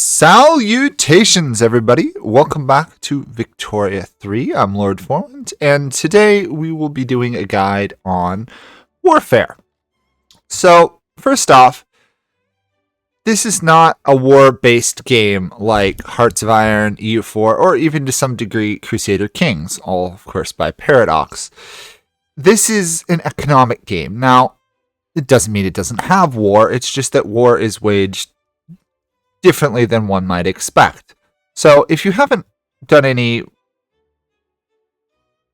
Salutations, everybody. Welcome back to Victoria 3. I'm Lord Forland, and today we will be doing a guide on warfare. So, first off, this is not a war-based game like Hearts of Iron, EU4, or even to some degree Crusader Kings, all, of course, by Paradox. This is an economic game. Now, it doesn't mean it doesn't have war, it's just that war is waged differently than one might expect. So if you haven't done any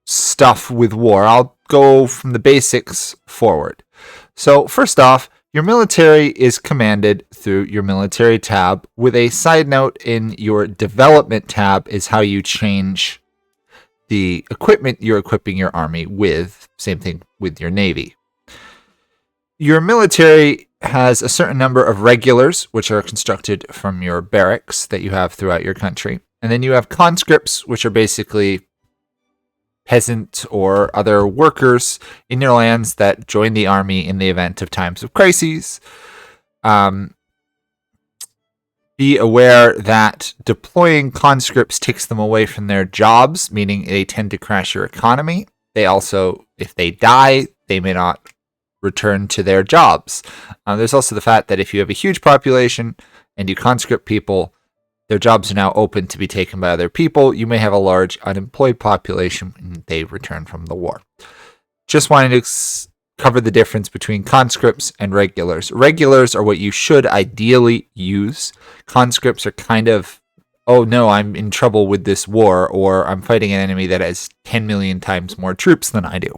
stuff with war, I'll go from the basics forward. So first off, your military is commanded through your military tab, with a side note in your development tab is how you change the equipment you're equipping your army with. Same thing with your navy. Your military has a certain number of regulars, which are constructed from your barracks that you have throughout your country. And then you have conscripts, which are basically peasant or other workers in your lands that join the army in the event of times of crises. Be aware that deploying conscripts takes them away from their jobs, meaning they tend to crash your economy. They also, if they die, they may not return to their jobs. There's also the fact that if you have a huge population and you conscript people, their jobs are now open to be taken by other people. You may have a large unemployed population and they return from the war. Just wanted to cover the difference between conscripts and regulars. Regulars are what you should ideally use. Conscripts are kind of, oh no, I'm in trouble with this war, or I'm fighting an enemy that has 10 million times more troops than I do.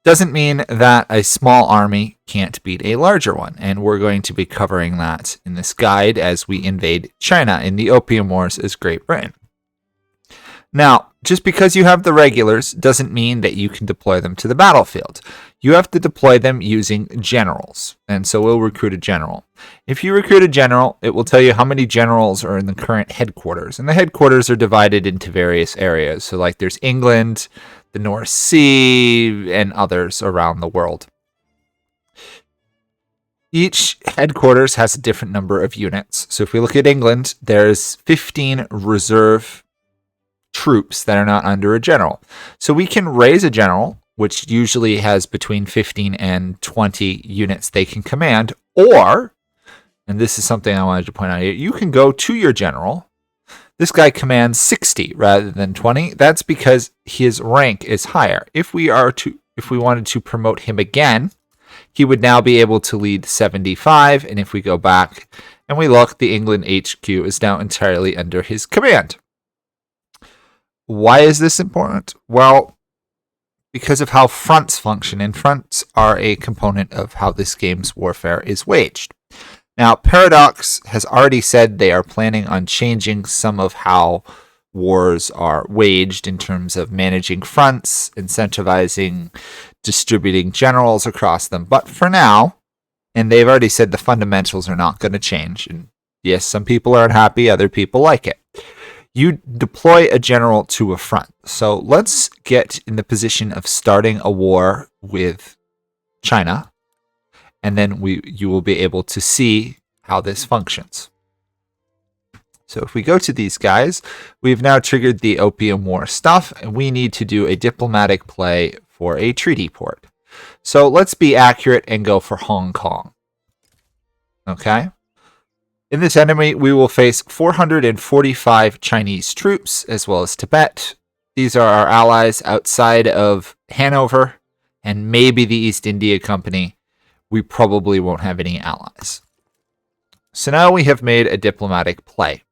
Doesn't mean that a small army can't beat a larger one, and we're going to be covering that in this guide as we invade China in the Opium Wars as Great Britain. Now, just because you have the regulars doesn't mean that you can deploy them to the battlefield. You have to deploy them using generals, and so we'll recruit a general. If you recruit a general, it will tell you how many generals are in the current headquarters, and the headquarters are divided into various areas. So like there's England, the North Sea, and others around the world. Each headquarters has a different number of units. So if we look at England, there's 15 reserve troops that are not under a general. So we can raise a general, which usually has between 15 and 20 units they can command, or, and this is something I wanted to point out here, you can go to your general. This guy commands 60 rather than 20. That's because his rank is higher. If we wanted to promote him again, he would now be able to lead 75. And if we go back and we look, the England HQ is now entirely under his command. Why is this important? Well, because of how fronts function, and fronts are a component of how this game's warfare is waged. Now, Paradox has already said they are planning on changing some of how wars are waged in terms of managing fronts, incentivizing, distributing generals across them. But for now, and they've already said the fundamentals are not going to change. And yes, some people are unhappy, other people like it. You deploy a general to a front. So let's get in the position of starting a war with China. And then you will be able to see how this functions. So if we go to these guys, we've now triggered the Opium War stuff, and we need to do a diplomatic play for a treaty port. So let's be accurate and go for Hong Kong. Okay? In this enemy, we will face 445 Chinese troops, as well as Tibet. These are our allies outside of Hanover, and maybe the East India Company. We probably won't have any allies. So now we have made a diplomatic play.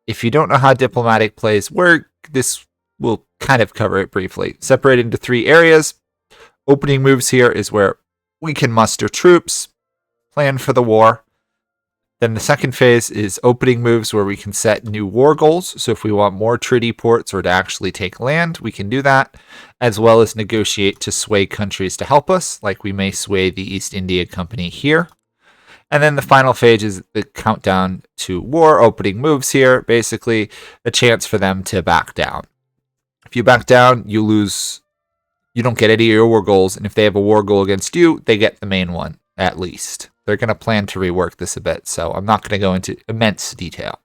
If you don't know how diplomatic plays work, this will kind of cover it briefly. Separated into 3 areas. Opening moves here is where we can muster troops, plan for the war. Then the second phase is opening moves, where we can set new war goals. So if we want more treaty ports or to actually take land, we can do that, as well as negotiate to sway countries to help us, like we may sway the East India Company here. And then the final phase is the countdown to war, opening moves here, basically a chance for them to back down. If you back down, you lose, you don't get any of your war goals, and if they have a war goal against you, they get the main one, at least. They're going to plan to rework this a bit, so I'm not going to go into immense detail.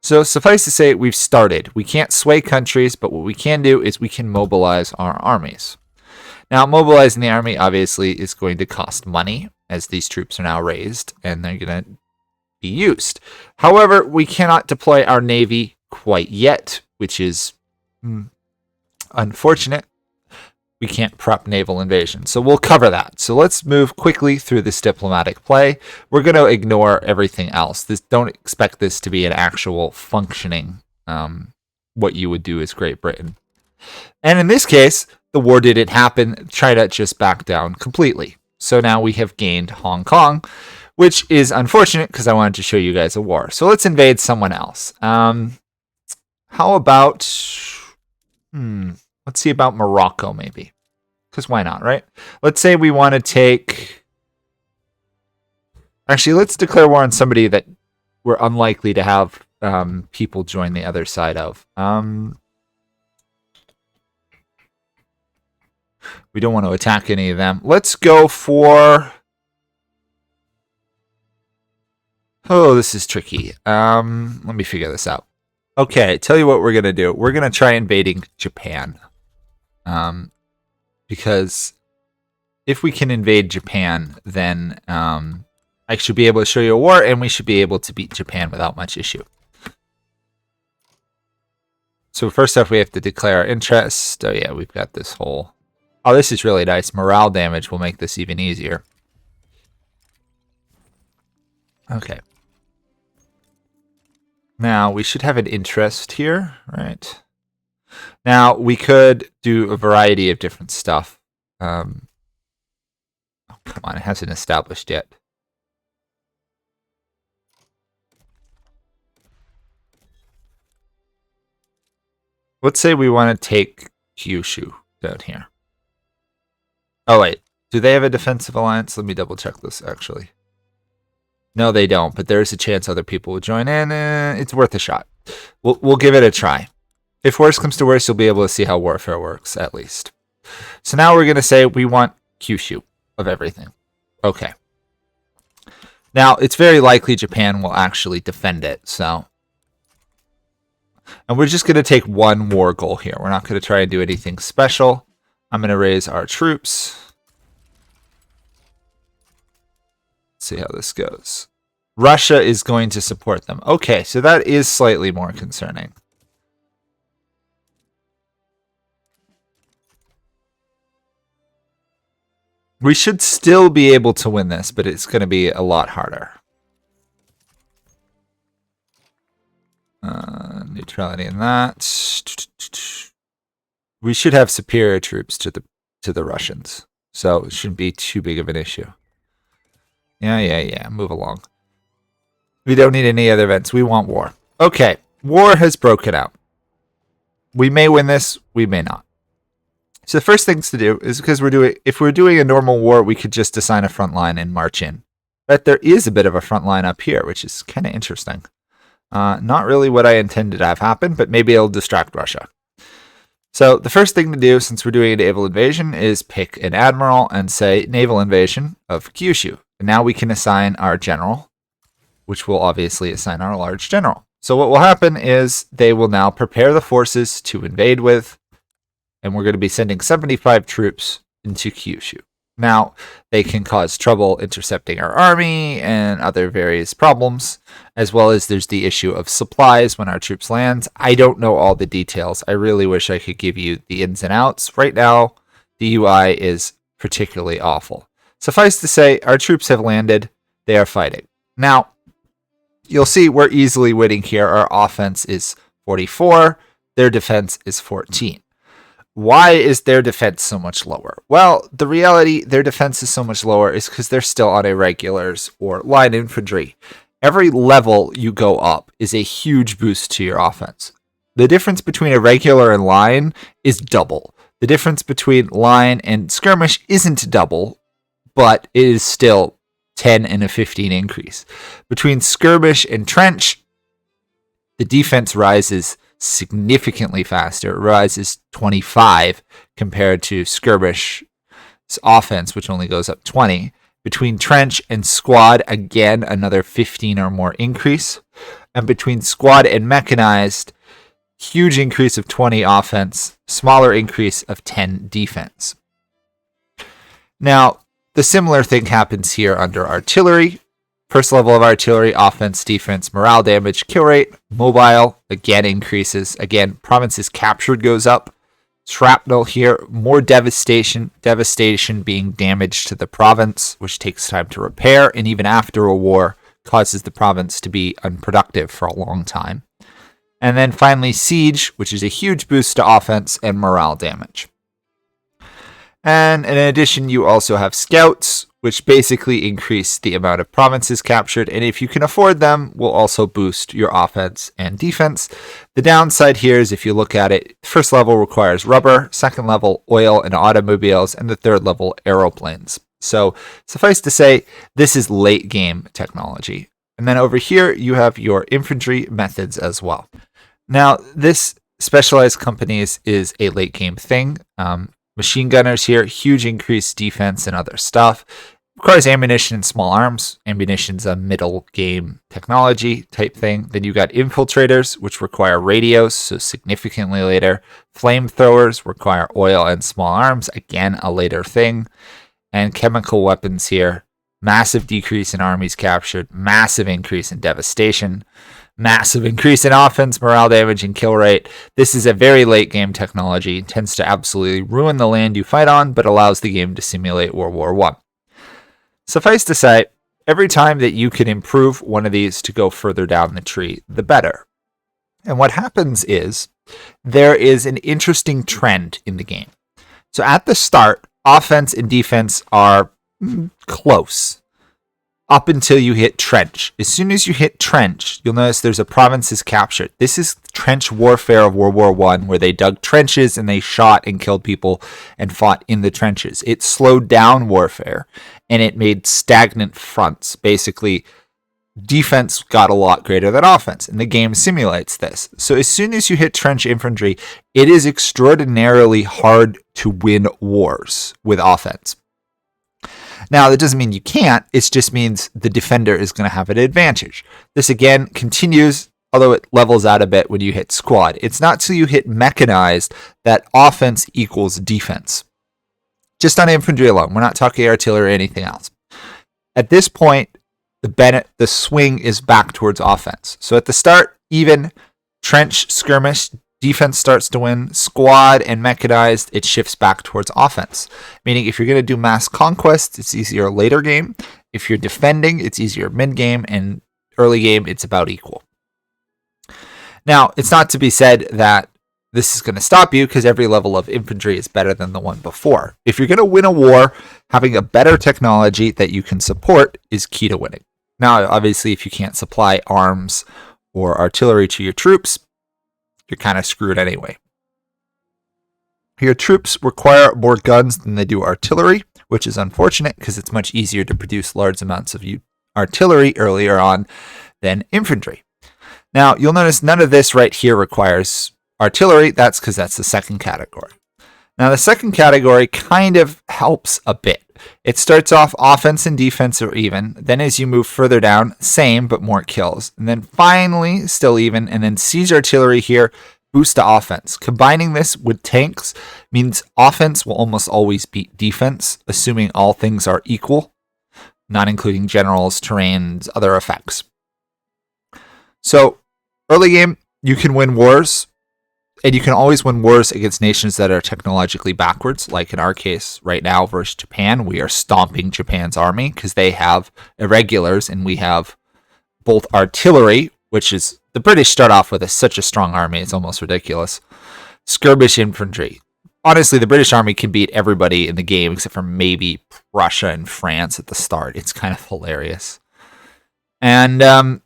So suffice to say, we've started. We can't sway countries, but what we can do is we can mobilize our armies. Now, mobilizing the army obviously is going to cost money, as these troops are now raised, and they're going to be used. However, we cannot deploy our navy quite yet, which is unfortunate. We can't prep naval invasion, so we'll cover that. So let's move quickly through this diplomatic play. We're going to ignore everything else. Don't expect this to be an actual functioning what you would do as Great Britain. And in this case, the war didn't happen. China just backed down completely. So now we have gained Hong Kong, which is unfortunate because I wanted to show you guys a war. So let's invade someone else. How about, let's see about Morocco maybe. Because why not, right? Let's say we want to take, actually let's declare war on somebody that we're unlikely to have people join the other side of. We don't want to attack any of them. Let's go for... Oh, this is tricky. Let me figure this out. Okay, tell you what we're going to do. We're going to try invading Japan. Because if we can invade Japan, then I should be able to show you a war, and we should be able to beat Japan without much issue. So first off, we have to declare our interest. Oh yeah, we've got this whole... Oh, this is really nice. Morale damage will make this even easier. Okay. Now, we should have an interest here, right? Now, we could do a variety of different stuff. Oh, come on, it hasn't established yet. Let's say we want to take Kyushu down here. Oh, wait. Do they have a defensive alliance? Let me double check this, actually. No, they don't, but there's a chance other people will join in. It's worth a shot. We'll give it a try. If worse comes to worse, you'll be able to see how warfare works, at least. So now we're going to say we want Kyushu of everything. Okay. Now, it's very likely Japan will actually defend it, so... And we're just going to take one war goal here. We're not going to try and do anything special. I'm going to raise our troops. Let's see how this goes. Russia is going to support them. Okay, so that is slightly more concerning. We should still be able to win this, but it's going to be a lot harder. Neutrality in that. We should have superior troops to the Russians, so it shouldn't be too big of an issue. Yeah. Move along. We don't need any other events. We want war. Okay, war has broken out. We may win this. We may not. So the first things to do is because if we're doing a normal war, we could just assign a front line and march in. But there is a bit of a front line up here, which is kind of interesting. Not really what I intended to have happen, but maybe it'll distract Russia. So the first thing to do, since we're doing a naval invasion, is pick an admiral and say naval invasion of Kyushu. And now we can assign our general, which will obviously assign our large general. So what will happen is they will now prepare the forces to invade with, and we're going to be sending 75 troops into Kyushu. Now, they can cause trouble intercepting our army and other various problems, as well as there's the issue of supplies when our troops land. I don't know all the details. I really wish I could give you the ins and outs. Right now, the UI is particularly awful. Suffice to say, our troops have landed. They are fighting. Now, you'll see we're easily winning here. Our offense is 44. Their defense is 14. Why is their defense so much lower? Well, the reality their defense is so much lower is because they're still on irregulars or line infantry. Every level you go up is a huge boost to your offense. The difference between irregular and line is double. The difference between line and skirmish isn't double, but it is still 10 and a 15 increase. Between skirmish and trench, the defense rises significantly faster. It rises 25 compared to skirmish offense, which only goes up 20. Between trench and squad, again, another 15 or more increase. And between squad and mechanized, huge increase of 20 offense, smaller increase of 10 defense. Now, the similar thing happens here under artillery. First level of artillery, offense, defense, morale damage, kill rate, mobile, again increases. Again, provinces captured goes up. Shrapnel here, more devastation being damage to the province, which takes time to repair, and even after a war, causes the province to be unproductive for a long time. And then finally, siege, which is a huge boost to offense and morale damage. And in addition, you also have scouts, which basically increase the amount of provinces captured, and if you can afford them, will also boost your offense and defense. The downside here is if you look at it, first level requires rubber, second level oil and automobiles, and the third level aeroplanes. So suffice to say, this is late game technology. And then over here, you have your infantry methods as well. Now, this specialized companies is a late game thing. Machine gunners here, huge increased defense and other stuff. Requires ammunition and small arms. Ammunition's a middle game technology type thing. Then you got infiltrators, which require radios, so significantly later. Flamethrowers require oil and small arms, again, a later thing. And chemical weapons here, massive decrease in armies captured, massive increase in devastation, massive increase in offense, morale damage, and kill rate. This is a very late game technology. It tends to absolutely ruin the land you fight on, but allows the game to simulate World War I. Suffice to say, every time that you can improve one of these to go further down the tree, the better. And what happens is, there is an interesting trend in the game. So at the start, offense and defense are close. Up until you hit trench. As soon as you hit trench, you'll notice there's a province is captured. This is trench warfare of World War I, where they dug trenches and they shot and killed people and fought in the trenches. It slowed down warfare and it made stagnant fronts. Basically, defense got a lot greater than offense, and the game simulates this. So as soon as you hit trench infantry, it is extraordinarily hard to win wars with offense. Now, that doesn't mean you can't. It just means the defender is going to have an advantage. This, again, continues, although it levels out a bit when you hit squad. It's not till you hit mechanized that offense equals defense. Just on infantry alone. We're not talking artillery or anything else. At this point, the swing is back towards offense. So at the start, even trench, skirmish, defense starts to win. Squad and mechanized, it shifts back towards offense. Meaning if you're going to do mass conquest, it's easier later game. If you're defending, it's easier mid game. And early game, it's about equal. Now, it's not to be said that this is going to stop you, because every level of infantry is better than the one before. If you're going to win a war, having a better technology that you can support is key to winning. Now, obviously, if you can't supply arms or artillery to your troops, you're kind of screwed anyway. Your troops require more guns than they do artillery, which is unfortunate because it's much easier to produce large amounts of artillery earlier on than infantry. Now, you'll notice none of this right here requires artillery. That's because that's the second category. Now, the second category kind of helps a bit. It starts off offense and defense are even. Then as you move further down, same, but more kills. And then finally, still even. And then siege artillery here, boost to offense. Combining this with tanks means offense will almost always beat defense, assuming all things are equal, not including generals, terrains, other effects. So early game, you can win wars. And you can always win wars against nations that are technologically backwards, like in our case right now versus Japan. We are stomping Japan's army because they have irregulars and we have both artillery, which is the British start off with such a strong army, it's almost ridiculous. Skirmish infantry. Honestly, the British army can beat everybody in the game except for maybe Russia and France at the start. It's kind of hilarious. And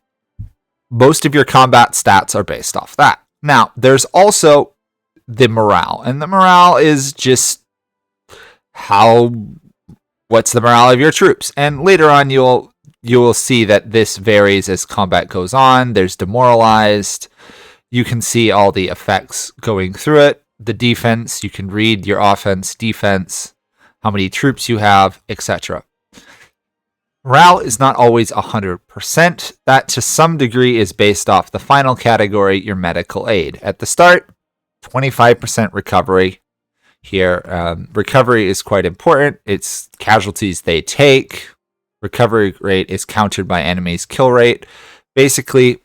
most of your combat stats are based off that. Now, there's also the morale, and the morale is just what's the morale of your troops? And later on, you will see that this varies as combat goes on. There's demoralized. You can see all the effects going through it. The defense, you can read your offense, defense, how many troops you have, etc. Morale is not always 100%. That to some degree is based off the final category, your medical aid. At the start, 25% recovery. Here, recovery is quite important. It's casualties they take. Recovery rate is countered by enemy's kill rate. Basically,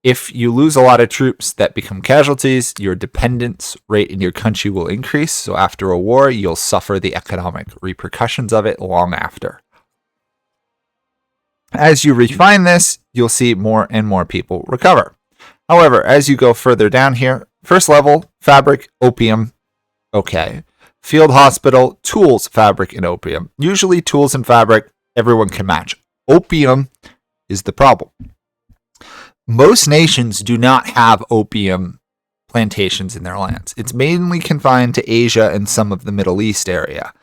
if you lose a lot of troops that become casualties, your dependence rate in your country will increase. So after a war, you'll suffer the economic repercussions of it long after. As you refine this, you'll see more and more people recover. However, as you go further down here, first level, fabric, opium, okay. Field hospital, tools, fabric, and opium. Usually tools and fabric, everyone can match. Opium is the problem. Most nations do not have opium plantations in their lands. It's mainly confined to Asia and some of the Middle East area.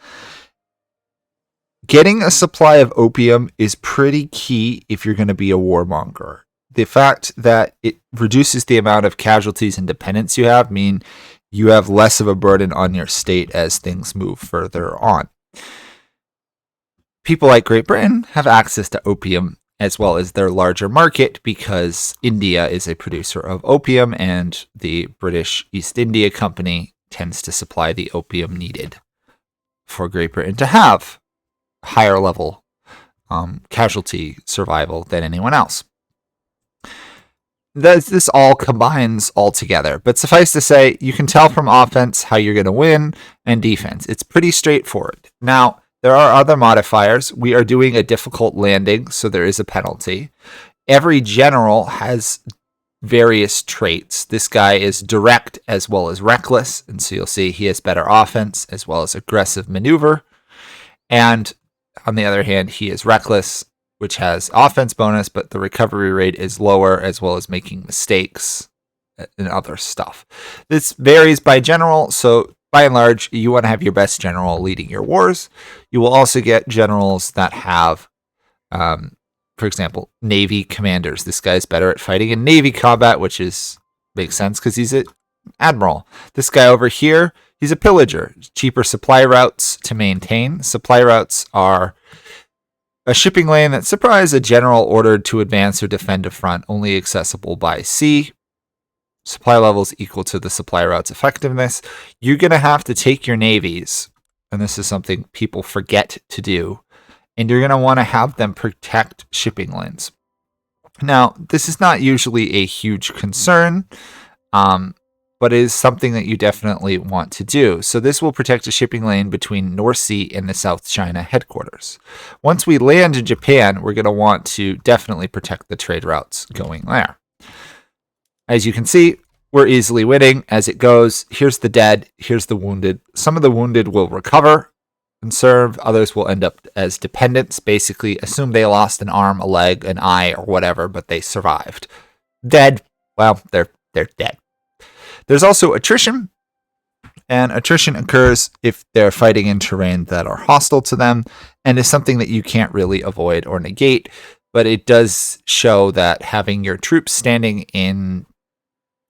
Getting a supply of opium is pretty key if you're going to be a warmonger. The fact that it reduces the amount of casualties and dependents you have mean you have less of a burden on your state as things move further on. People like Great Britain have access to opium as well as their larger market because India is a producer of opium and the British East India Company tends to supply the opium needed for Great Britain to have higher level casualty survival than anyone else. This all combines all together, but suffice to say, you can tell from offense how you're going to win and defense. It's pretty straightforward. Now, there are other modifiers. We are doing a difficult landing, so there is a penalty. Every general has various traits. This guy is direct as well as reckless, and so you'll see he has better offense as well as aggressive maneuver. And on the other hand, he is reckless, which has offense bonus, but the recovery rate is lower as well as making mistakes and other stuff. This varies by general, so by and large, you want to have your best general leading your wars. You will also get generals that have, for example, Navy commanders. This guy's better at fighting in Navy combat, which makes sense because he's an admiral. This guy over here, he's a pillager. Cheaper supply routes to maintain. Supply routes are a shipping lane that supplies a general ordered to advance or defend a front, only accessible by sea. Supply levels equal to the supply route's effectiveness. You're going to have to take your navies, and this is something people forget to do, and you're going to want to have them protect shipping lanes. Now, this is not usually a huge concern, but it is something that you definitely want to do. So this will protect a shipping lane between North Sea and the South China headquarters. Once we land in Japan, we're going to want to definitely protect the trade routes going there. As you can see, we're easily winning as it goes. Here's the dead, here's the wounded. Some of the wounded will recover and serve, others will end up as dependents. Basically, assume they lost an arm, a leg, an eye, or whatever, but they survived. Dead, well, they're dead. There's also attrition, and attrition occurs if they're fighting in terrain that are hostile to them, and is something that you can't really avoid or negate, but it does show that having your troops standing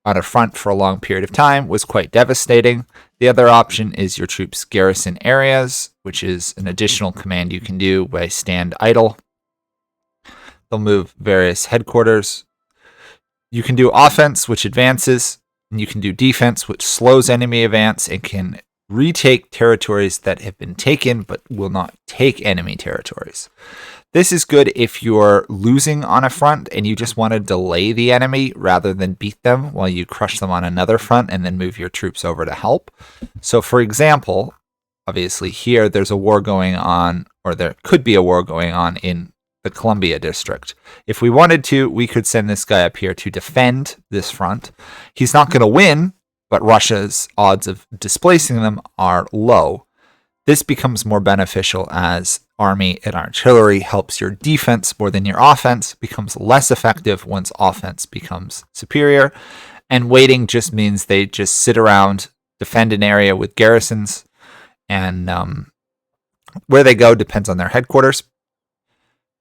on a front for a long period of time was quite devastating. The other option is your troops garrison areas, which is an additional command you can do by stand idle. They'll move various headquarters. You can do offense, which advances, and you can do defense, which slows enemy advance and can retake territories that have been taken but will not take enemy territories. This is good if you're losing on a front and you just want to delay the enemy rather than beat them while you crush them on another front and then move your troops over to help. So for example, obviously here there's a war going on, or there could be a war going on in the Columbia district. If we wanted to, we could send this guy up here to defend this front. He's not going to win, but Russia's odds of displacing them are low. This becomes more beneficial as army and artillery helps your defense more than your offense, becomes less effective once offense becomes superior. And waiting just means they just sit around, defend an area with garrisons, and where they go depends on their headquarters.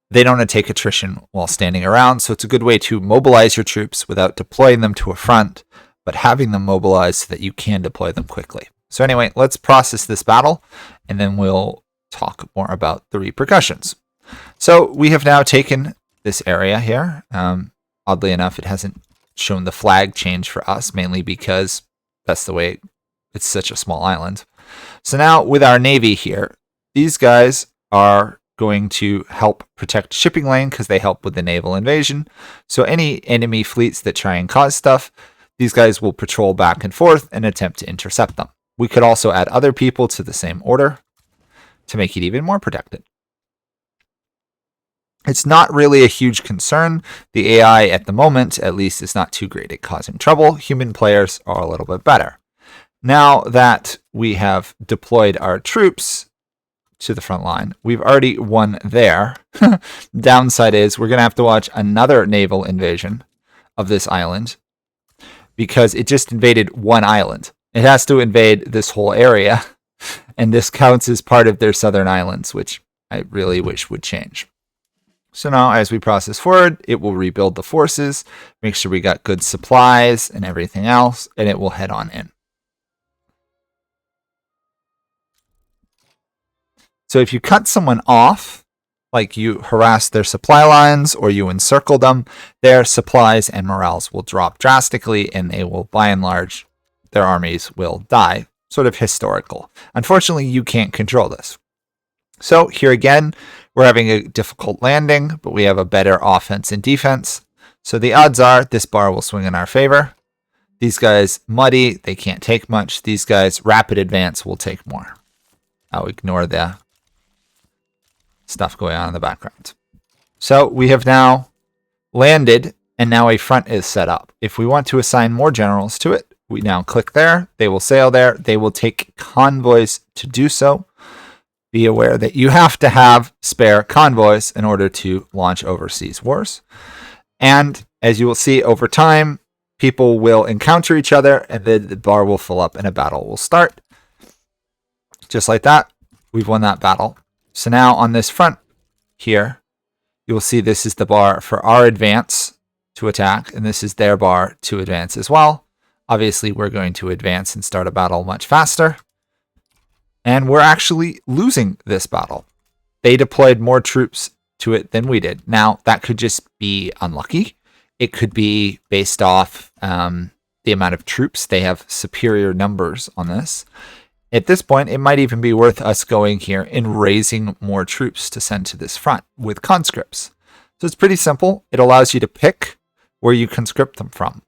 They don't take attrition while standing around, so it's a good way to mobilize your troops without deploying them to a front, but having them mobilized so that you can deploy them quickly. So anyway, let's process this battle, and then we'll talk more about the repercussions. So we have now taken this area here. Oddly enough, it hasn't shown the flag change for us, mainly because that's the way it's such a small island. So now with our navy here, these guys are going to help protect shipping lane because they help with the naval invasion. So any enemy fleets that try and cause stuff, these guys will patrol back and forth and attempt to intercept them. We could also add other people to the same order to make it even more protected. It's not really a huge concern. The AI at the moment, at least, is not too great at causing trouble. Human players are a little bit better. Now that we have deployed our troops to the front line, we've already won there. Downside is we're going to have to watch another naval invasion of this island because it just invaded one island. It has to invade this whole area, and this counts as part of their southern islands, which I really wish would change. So now as we process forward, it will rebuild the forces, make sure we got good supplies and everything else, and it will head on in. So if you cut someone off, like you harass their supply lines or you encircle them, their supplies and morales will drop drastically, and they will, by and large, their armies will die. Sort of historical. Unfortunately, you can't control this. So here again, we're having a difficult landing, but we have a better offense and defense. So the odds are this bar will swing in our favor. These guys muddy, they can't take much. These guys rapid advance will take more. I'll ignore the stuff going on in the background. So we have now landed, and now a front is set up. If we want to assign more generals to it, we now click there. They will sail there. They will take convoys to do so. Be aware that you have to have spare convoys in order to launch overseas wars. And as you will see over time, people will encounter each other, and then the bar will fill up and a battle will start. Just like that, we've won that battle. So now on this front here, you will see this is the bar for our advance to attack, and this is their bar to advance as well. Obviously, we're going to advance and start a battle much faster. And we're actually losing this battle. They deployed more troops to it than we did. Now, that could just be unlucky. It could be based off the amount of troops. They have superior numbers on this. At this point, it might even be worth us going here and raising more troops to send to this front with conscripts. So it's pretty simple. It allows you to pick where you conscript them from.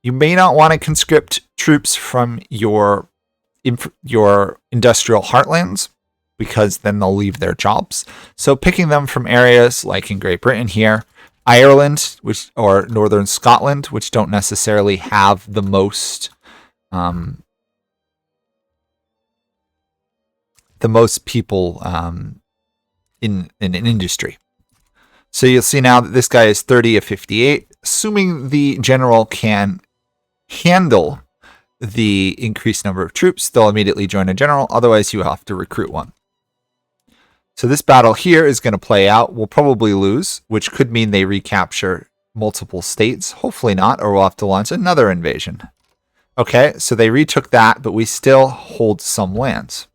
You may not want to conscript troops from your industrial heartlands, because then they'll leave their jobs. So picking them from areas like in Great Britain here, Ireland, or Northern Scotland, which don't necessarily have the most people in an industry. So you'll see now that this guy is 30 of 58. Assuming the general can handle the increased number of troops, they'll immediately join a general. Otherwise, you have to recruit one. So this battle here is going to play out. We'll probably lose, which could mean they recapture multiple states. Hopefully not, or we'll have to launch another invasion. Okay, so they retook that, but we still hold some lands.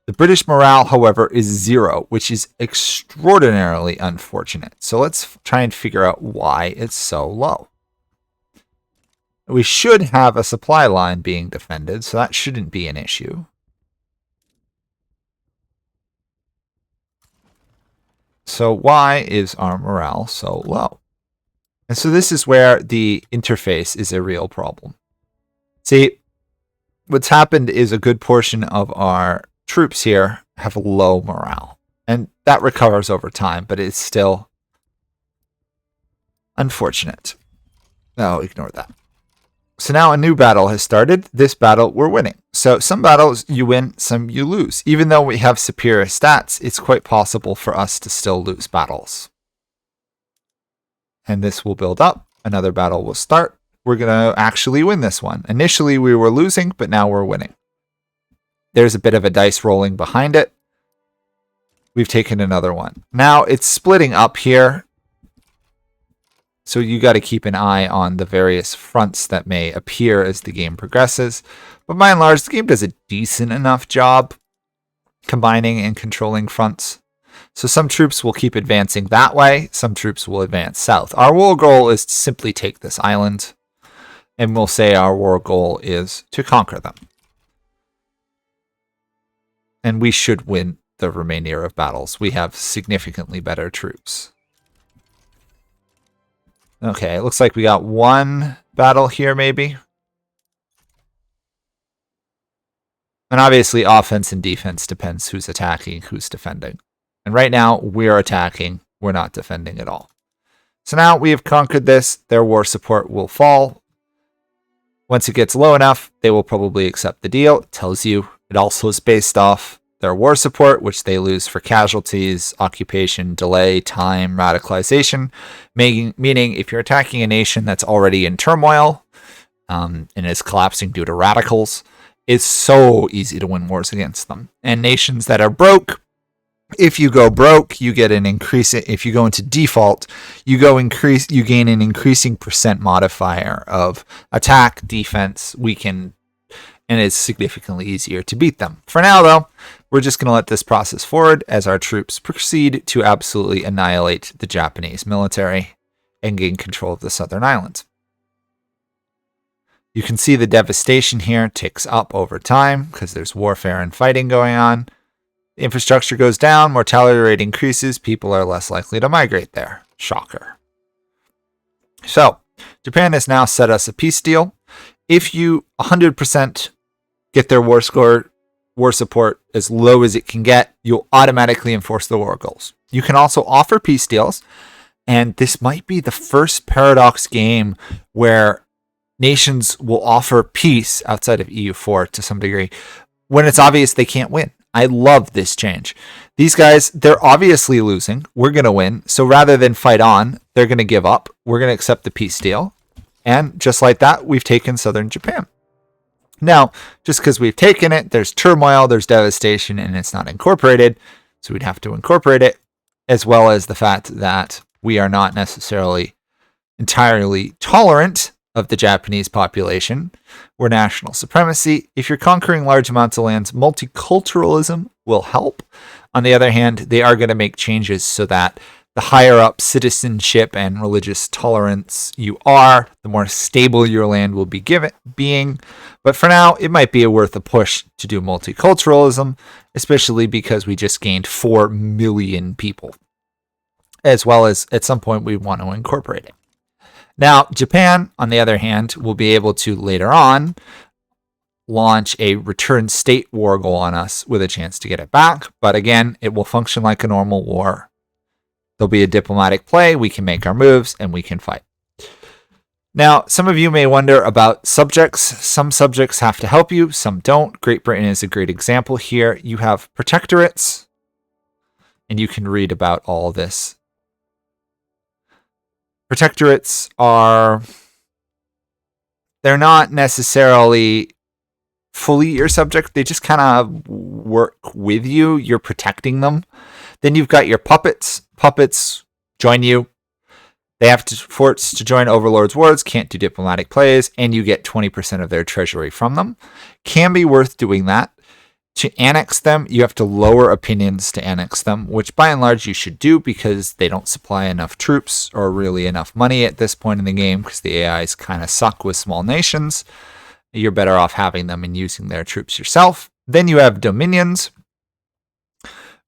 The British morale, however, is 0, which is extraordinarily unfortunate. So let's try and figure out why it's so low. We should have a supply line being defended, so that shouldn't be an issue. So why is our morale so low? And so this is where the interface is a real problem. See, what's happened is a good portion of our troops here have low morale, and that recovers over time, but it's still unfortunate. No, ignore that. So now a new battle has started. This battle we're winning. So some battles you win, some you lose. Even though we have superior stats, it's quite possible for us to still lose battles. And this will build up. Another battle will start. We're going to actually win this one. Initially we were losing, but now we're winning. There's a bit of a dice rolling behind it. We've taken another one. Now it's splitting up here. So you got to keep an eye on the various fronts that may appear as the game progresses. But by and large, the game does a decent enough job combining and controlling fronts. So some troops will keep advancing that way, some troops will advance south. Our war goal is to simply take this island, and we'll say our war goal is to conquer them. And we should win the remainder of battles. We have significantly better troops. Okay, it looks like we got one battle here, maybe. And obviously, offense and defense depends who's attacking, who's defending. And right now, we're attacking. We're not defending at all. So now we have conquered this. Their war support will fall. Once it gets low enough, they will probably accept the deal. It tells you it also is based off their war support, which they lose for casualties, occupation, delay, time, radicalization. Meaning, if you're attacking a nation that's already in turmoil and is collapsing due to radicals, it's so easy to win wars against them. And nations that are broke, if you go broke, you get an increase. If you go into default, you gain an increasing percent modifier of attack, defense, weaken, and it's significantly easier to beat them. For now, though, we're just going to let this process forward as our troops proceed to absolutely annihilate the Japanese military and gain control of the southern islands. You can see the devastation here ticks up over time because there's warfare and fighting going on. The infrastructure goes down, mortality rate increases, people are less likely to migrate there. Shocker. So, Japan has now set us a peace deal. If you 100% get their war support as low as it can get, you'll automatically enforce the war goals. You can also offer peace deals, and this might be the first Paradox game where nations will offer peace outside of EU4 to some degree when it's obvious they can't win. I love this change. These guys, they're obviously losing. We're going to win. So rather than fight on, they're going to give up. We're going to accept the peace deal. And just like that, we've taken southern Japan. Now, just because we've taken it, there's turmoil, there's devastation, and it's not incorporated. So we'd have to incorporate it, as well as the fact that we are not necessarily entirely tolerant of the Japanese population. We're national supremacy. If you're conquering large amounts of lands, multiculturalism will help. On the other hand, they are going to make changes so that the higher up citizenship and religious tolerance you are, the more stable your land will be being. But for now, it might be worth a push to do multiculturalism, especially because we just gained 4 million people, as well as at some point we want to incorporate it. Now, Japan, on the other hand, will be able to later on launch a return state war goal on us with a chance to get it back. But again, it will function like a normal war. There'll be a diplomatic play. We can make our moves and we can fight. Now, some of you may wonder about subjects. Some subjects have to help you, some don't. Great Britain is a great example here. You have protectorates, and you can read about all this. Protectorates they're not necessarily fully your subject. They just kind of work with you. You're protecting them. Then you've got your puppets. Puppets join you. They have forts to join Overlord's wars, can't do diplomatic plays, and you get 20% of their treasury from them. Can be worth doing that. To annex them, you have to lower opinions to annex them, which by and large you should do because they don't supply enough troops or really enough money at this point in the game because the AIs kind of suck with small nations. You're better off having them and using their troops yourself. Then you have dominions,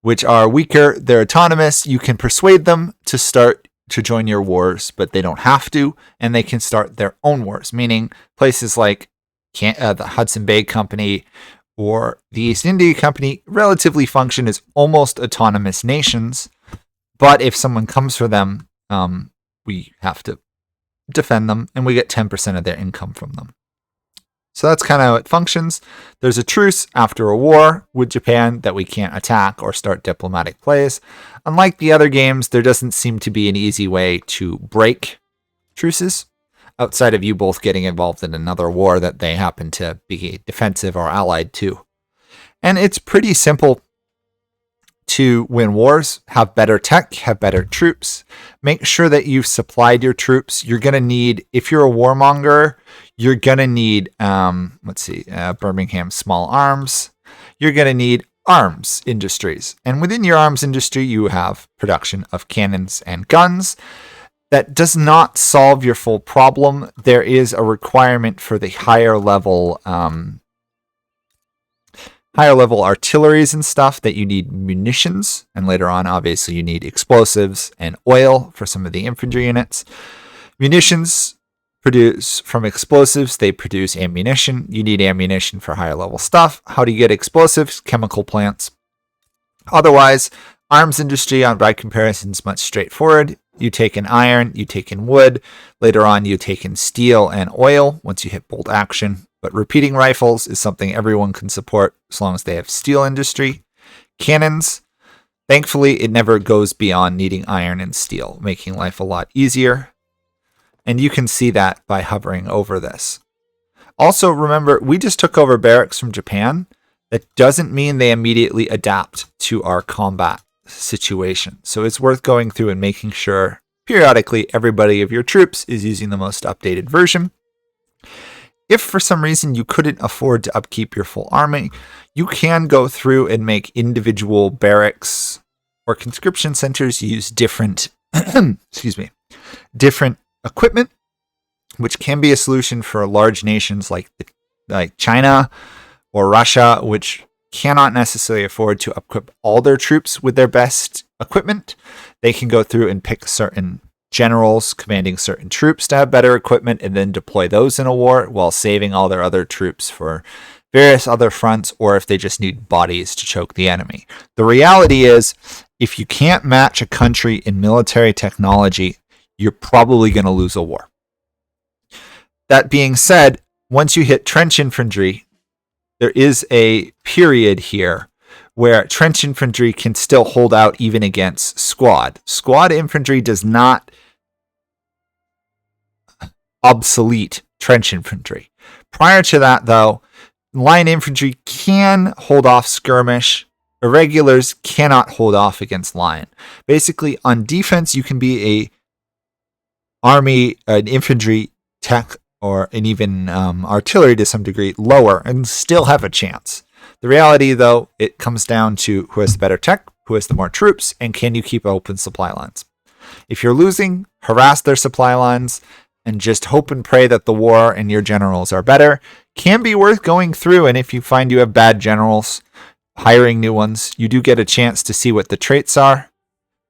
which are weaker. They're autonomous. You can persuade them to join your wars, but they don't have to, and they can start their own wars, meaning places like the Hudson Bay Company or the East India Company relatively function as almost autonomous nations, but if someone comes for them, we have to defend them, and we get 10% of their income from them. So that's kind of how it functions. There's a truce after a war with Japan that we can't attack or start diplomatic plays. Unlike the other games, there doesn't seem to be an easy way to break truces outside of you both getting involved in another war that they happen to be defensive or allied to. And it's pretty simple to win wars, have better tech, have better troops. Make sure that you've supplied your troops. You're going to need, if you're a warmonger, you're going to need, Birmingham small arms. You're going to need arms industries. And within your arms industry, you have production of cannons and guns. That does not solve your full problem. There is a requirement for the higher level artilleries and stuff that you need munitions, and later on obviously you need explosives and oil for some of the infantry units. Munitions produce from explosives, they produce ammunition. You need ammunition for higher level stuff. How do you get explosives? Chemical plants. Otherwise, arms industry by comparison is much straightforward. You take in iron, you take in wood. Later on, you take in steel and oil once you hit bolt action. But repeating rifles is something everyone can support as long as they have steel industry. Cannons, thankfully, it never goes beyond needing iron and steel, making life a lot easier. And you can see that by hovering over this. Also, remember, we just took over barracks from Japan. That doesn't mean they immediately adapt to our combat situation. So it's worth going through and making sure periodically everybody of your troops is using the most updated version. If for some reason you couldn't afford to upkeep your full army, you can go through and make individual barracks or conscription centers use different different equipment, which can be a solution for large nations like China or Russia, which cannot necessarily afford to equip all their troops with their best equipment. They can go through and pick certain generals commanding certain troops to have better equipment and then deploy those in a war while saving all their other troops for various other fronts, or if they just need bodies to choke the enemy. The reality is, if you can't match a country in military technology, you're probably going to lose a war. That being said, once you hit trench infantry, there is a period here where trench infantry can still hold out even against squad. Squad infantry does not obsolete trench infantry. Prior to that, though, line infantry can hold off skirmish. Irregulars cannot hold off against line. Basically, on defense, you can be an infantry tech or an even artillery to some degree lower and still have a chance. The reality, though, it comes down to who has the better tech, who has the more troops, and can you keep open supply lines. If you're losing, harass their supply lines and just hope and pray that the war and your generals are better. Can be worth going through, and if you find you have bad generals, hiring new ones. You do get a chance to see what the traits are,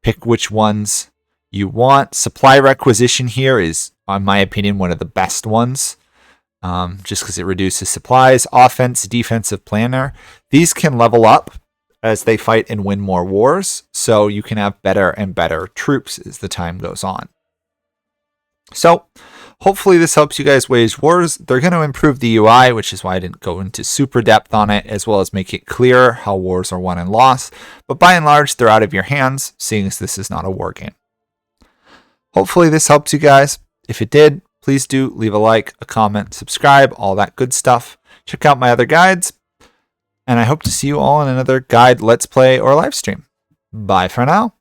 pick which ones you want. Supply requisition here is, in my opinion, one of the best ones, just because it reduces supplies. Offense, defensive planner. These can level up as they fight and win more wars, so you can have better and better troops as the time goes on. So hopefully this helps you guys wage wars. They're going to improve the UI, which is why I didn't go into super depth on it, as well as make it clearer how wars are won and lost. But by and large, they're out of your hands, seeing as this is not a war game. Hopefully this helped you guys. If it did, please do leave a like, a comment, subscribe, all that good stuff. Check out my other guides, and I hope to see you all in another guide, let's play, or live stream. Bye for now.